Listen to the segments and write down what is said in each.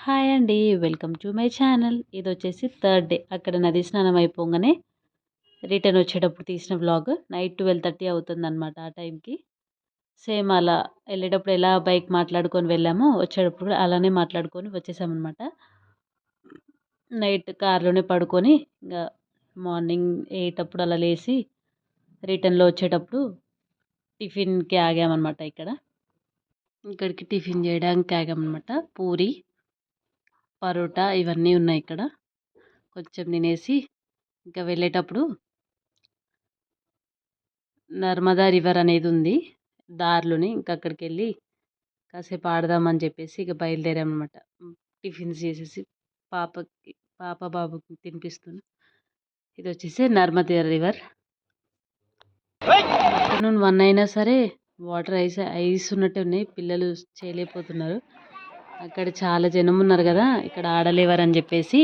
Hi అండి. Welcome to my channel. ఇదొచ్చేసి third day. అక్కడ నది స్నానం అయిపోంగానే రిటర్న్ వచ్చేటప్పుడు తీసిన వ్లాగ్. నైట్ 12:30 అవుతుందనమాట ఆ టైంకి. సేమ్ అలా ఎళ్ళేటప్పుడు ఎలా బైక్ మాట్లాడుకొని వెళ్ళామో, వచ్చేటప్పుడు కూడా అలానే మాట్లాడుకొని వచ్చేసామనమాట. నైట్ కార్‌లోనే పడుకొని ఇంగ మార్నింగ్ 8 అప్పుడు అలా లేసి రిటర్న్‌లో వచ్చేటప్పుడు టిఫిన్‌కి ఆగామనమాట ఇక్కడ. ఇక్కడికి టిఫిన్ చేయడానికి ఆగామనమాట. పూరి, పరోటా ఇవన్నీ ఉన్నాయి ఇక్కడ. కొంచెం తినేసి ఇంకా వెళ్ళేటప్పుడు నర్మదా రివర్ అనేది ఉంది దారిలోనే. ఇంకా అక్కడికెళ్ళి కాసేపు ఆడదామని చెప్పేసి ఇక బయలుదేరామనమాట. టిఫిన్స్ చేసేసి పాపకి బాబుకి తినిపిస్తున్నా. ఇదొచ్చేసి నర్మదా రివర్. ఆఫ్టర్‌నూన్ 1 అయినా సరే వాటర్ ఐస్ ఉన్నట్టే ఉన్నాయి. పిల్లలు చేయలేకపోతున్నారు. అక్కడ చాలా జనం ఉన్నారు కదా! ఇక్కడ ఆడలేవరని చెప్పేసి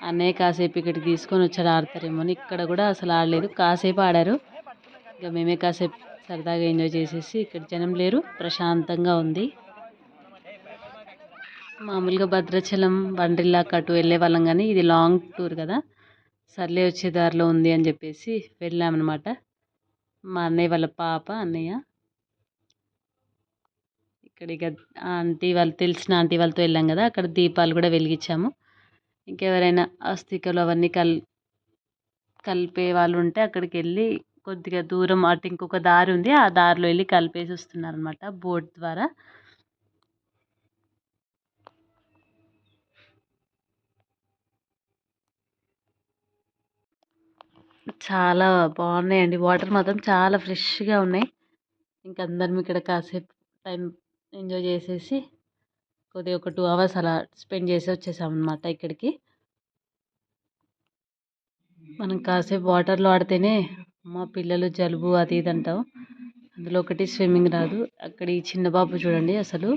అన్నయ్య కాసేపు ఇక్కడికి తీసుకొని వచ్చాడు ఆడతారేమో అని. ఇక్కడ కూడా అసలు ఆడలేదు. కాసేపు ఆడారు. ఇక మేమే కాసేపు సరదాగా ఎంజాయ్ చేసేసి ఇక్కడ జనం లేరు, ప్రశాంతంగా ఉంది. మామూలుగా భద్రాచలం, వండర్లాకి అటు వెళ్ళే వాళ్ళం కానీ ఇది లాంగ్ టూర్ కదా, సర్లే వచ్చే దారిలో ఉంది అని చెప్పేసి వెళ్ళామన్నమాట. మా అన్నయ్య వాళ్ళ పాప అన్నయ్య ఇక్కడ ఇక ఆంటీ వాళ్ళు తెలిసిన ఆంటీ వాళ్ళతో వెళ్ళాం కదా, అక్కడ దీపాలు కూడా వెలిగించాము. ఇంకెవరైనా అస్థికలు అవన్నీ కలిపే వాళ్ళు ఉంటే అక్కడికి వెళ్ళి కొద్దిగా దూరం అటు ఇంకొక దారి ఉంది, ఆ దారిలో వెళ్ళి కలిపేసి వస్తున్నారనమాట బోట్ ద్వారా. చాలా బాగున్నాయండి. వాటర్ మాత్రం చాలా ఫ్రెష్గా ఉన్నాయి. ఇంక అందరం ఇక్కడ కాసేపు టైం ఎంజాయ్ చేసేసి కొద్దిగా ఒక 2 అవర్స్ అలా స్పెండ్ చేసి వచ్చేసామన్నమాట ఇక్కడికి. మనం కాసేపు వాటర్లో ఆడితేనే మా పిల్లలు జలుబు అది ఇది అంటాం, అందులో ఒకటి స్విమ్మింగ్ రాదు. అక్కడ ఈ చిన్న బాబు చూడండి, అసలు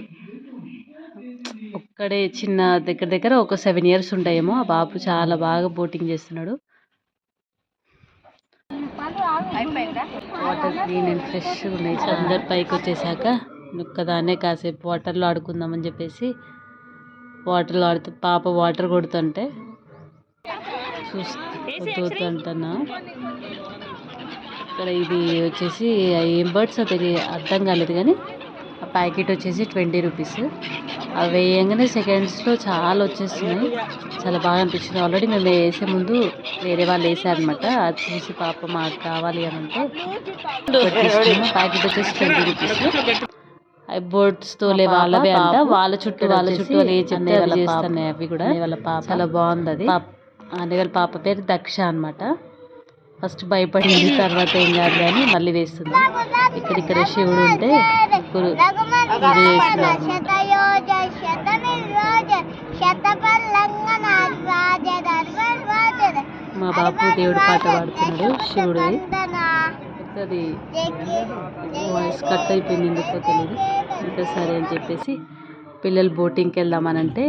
ఒక్కడే చిన్న దగ్గర దగ్గర ఒక 7 ఇయర్స్ ఉంటాయేమో, ఆ బాబు చాలా బాగా బోటింగ్ చేస్తున్నాడు. వాటర్ క్లీన్ అండ్ ఫ్రెష్గా ఉన్నాయి. అందరు పైకి వచ్చేసాక ఒక్కదాన్నే కాసేపు వాటర్లో ఆడుకుందామని చెప్పేసి వాటర్లో ఆడుతూ పాప వాటర్ కొడుతుంటే వద్దు అంటున్నా. ఇక్కడ ఇది వచ్చేసి ఏం బర్డ్స్ అర్థం కాలేదు కానీ ఆ ప్యాకెట్ వచ్చేసి 20 రూపీస్. అవి వేయంగానే సెకండ్స్లో చాలా వచ్చేస్తున్నాయి. చాలా బాగా అనిపించింది. ఆల్రెడీ మేము వేసే ముందు వేరే వాళ్ళు వేసారనమాట. అది చూసి పాప మాకు కావాలి అని అంటే ప్యాకెట్ వచ్చేసి 20 రూపీస్. అవి బోట్స్తో వాళ్ళవే అంట. వాళ్ళ చుట్టూ వాళ్ళు ఏ చెప్తే అది చేస్తున్నాయి. అవి కూడా వాళ్ళ పాప చాలా బాగుంది. అది అనే వాళ్ళ పాప పేరు దక్ష అనమాట. ఫస్ట్ భయపడింది, తర్వాత ఏం కాదు కానీ మళ్ళీ వేస్తుంది. ఇక్కడ శివుడు ఉంటే ముగ్గురు పూజ చేస్తున్నారు. మా బాబు దేవుడు పాట పాడుతున్నాడు శివుడు. అది వాయిస్ కట్ అయిపోయింది ఎందుకో తెలియదు. ఇంకా సరే అని చెప్పేసి పిల్లలు బోటింగ్కి వెళ్దామనంటే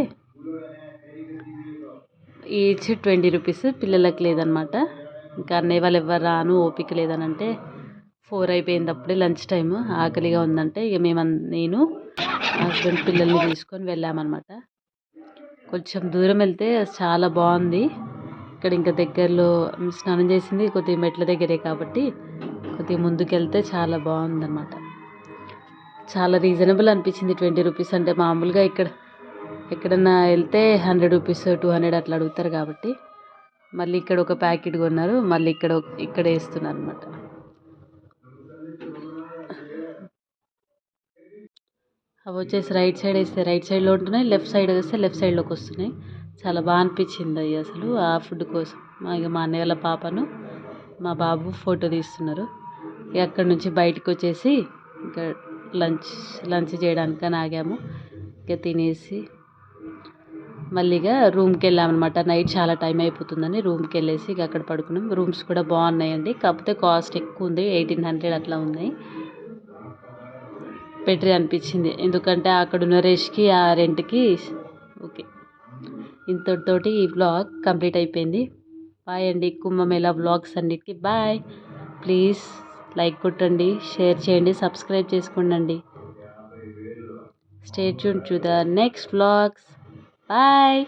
ఈచ్ 20 రూపీస్. పిల్లలకు లేదనమాట. ఇంకా అన్నయ్య వాళ్ళు ఎవరు రాను ఓపిక లేదని అంటే 4 అయిపోయింది అప్పుడే లంచ్ టైం, ఆకలిగా ఉందంటే ఇక నేను హస్బెండ్ పిల్లల్ని తీసుకొని వెళ్ళామన్నమాట. కొంచెం దూరం వెళ్తే చాలా బాగుంది. ఇక్కడ ఇంకా దగ్గరలో స్నానం చేసింది కొద్దిగా మెట్ల దగ్గరే కాబట్టి కొద్దిగా ముందుకెళ్తే చాలా బాగుందన్నమాట. చాలా రీజనబుల్ అనిపించింది. 20 రూపీస్ అంటే మామూలుగా ఎక్కడన్నా వెళ్తే 100 రూపీస్ 200 అట్లా అడుగుతారు కాబట్టి మళ్ళీ ఇక్కడ ఒక ప్యాకెట్ కొన్నారు, మళ్ళీ ఇక్కడ వేస్తున్నారు అనమాట. అవి వచ్చేసి రైట్ సైడ్ వేస్తే రైట్ సైడ్లో ఉంటున్నాయి, లెఫ్ట్ సైడ్ వేస్తే లెఫ్ట్ సైడ్లోకి వస్తున్నాయి. చాలా బాగా అనిపించింది అది అసలు ఆ ఫుడ్ కోసం. మా అన్నయ్య వాళ్ళ పాపను మా బాబు ఫోటో తీస్తున్నారు. ఇక అక్కడి నుంచి బయటకు వచ్చేసి ఇంకా లంచ్ చేయడానికి ఆగాము. ఇక తినేసి మళ్ళీగా రూమ్కి వెళ్ళామన్నమాట. నైట్ చాలా టైం అయిపోతుందని రూమ్కి వెళ్ళేసి ఇక అక్కడ పడుకున్నాం. రూమ్స్ కూడా బాగున్నాయండి, కాకపోతే కాస్ట్ ఎక్కువ ఉంది, 1800 అట్లా ఉన్నాయి. బెటర్ అనిపించింది ఎందుకంటే అక్కడ ఉన్న రేష్కి ఆ రెంట్కి. ఓకే, ఇంతటితోటి ఈ వ్లాగ్ కంప్లీట్ అయిపోయింది. బాయ్ అండి. కుంభమేళా వ్లాగ్స్ అన్నిటికీ బాయ్. ప్లీజ్ లైక్ కొట్టండి, షేర్ చేయండి, సబ్స్క్రైబ్ చేసుకోండి. Stay tune to the next vlogs. Bye.